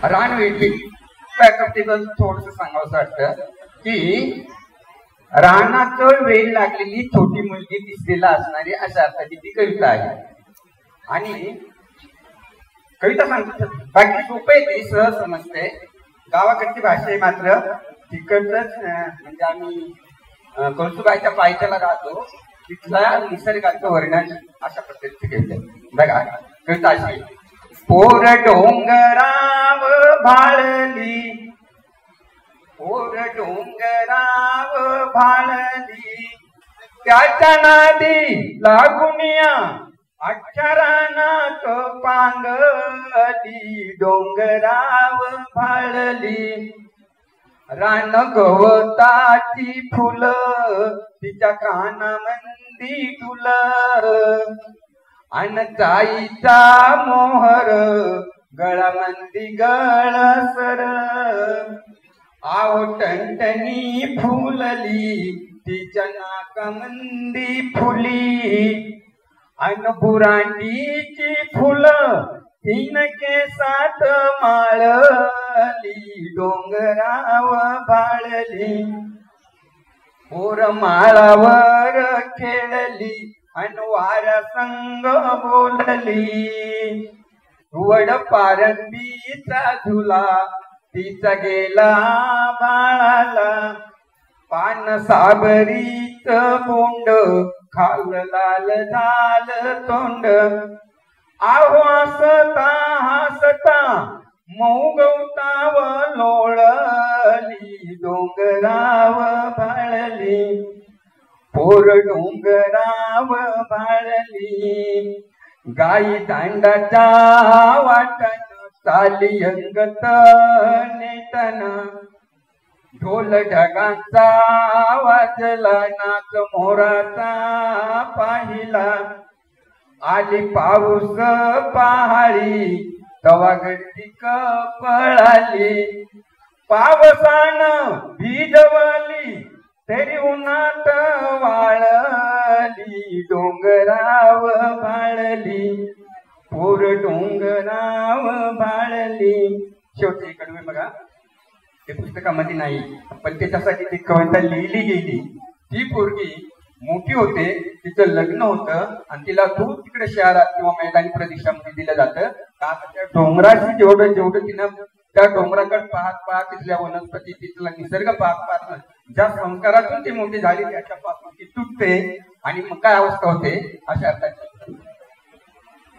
रान वेगळी त्याबद्दल थोडस सांगावं वाटतं की रानात वेळ लागलेली छोटी मुलगी दिसलेला असणारी अशा अर्थाची ती कविता आहे. आणि कविता सांगतो बाकी सोपं आहे, ती सहज समजते. गावाकडची भाषा आहे मात्र तिकडच म्हणजे आम्ही कळसुबाईच्या पायथ्याला राहतो, तिथल्या निसर्गाचं वर्णन अशा पद्धतीचे कविता. बघा कविता अशी: पोर डोंगराव भाळली, पोर डोंगराव भाळली, त्याच्या नादी लागुनिया अक्षरानात पांगली. डोंगराव भाळली रान गवताची फुलं, तिच्या कानामंदी डुलं, अन जाईचा मोहर गळामंदी गळसर. आहो टणटणी फुलली तिच्या नाकामंदी फुली, अन बुरांडीची फुलं तीन केसात माळली. डोंगराव भाळली पोर माळावर खेळली, अन वाऱ्या संग बोलली. वड पारंबीचा झुला तिचा गेला बाळाला, पान साबरीच बोंड खाल लाल झालं तोंड. आहो हसता हसता मऊ गवताव लोळली. डोंगराव भाळली पोर डोंगराव भाळली. गाई दांडाच्या वाटण चाली अंगत नेटन, ढोल ढगांचा वाजला नाच मोराचा पाहिला. आली पाऊस पहाडी तवा गर्दी पळाली. पावसान भिजवली तरी उन्हात वाळली. डोंगराव भाळली पोर डोंगराव भाळली. शेवटी इकडे बघा, ते पुस्तकामध्ये नाही पण त्याच्यासाठी ती कविता लिहिली गेली. ती पोरगी मोठी होते, तिचं लग्न होतं आणि तिला दूर तिकडे शहरात किंवा मैदानी प्रदेशामध्ये दिलं जातं. का त्या डोंगराशी जेवढं जेवढं तिनं त्या डोंगराकडे पाहत पाहत तिथल्या वनस्पती तिथला निसर्ग पाहत पाहत ज्या संस्कारातून ती मोठी झाली त्याच्यापासून ती तुटते आणि मग काय अवस्था होते अशा अर्थाची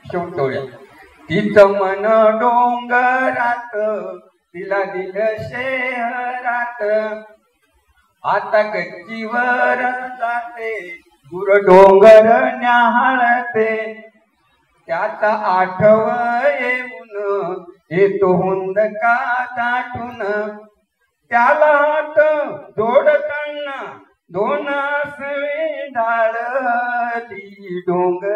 शेवटोळ्या. तिचं मन डोंगरात तिला दिलं शहरात, आता गच्चीवर जाते दूर डोंगर न्याहाळते. त्याचा आठव येऊन येतो हुंद का दाटून, त्याला हात जोडताना दोन आसवे डाळली. डोंगर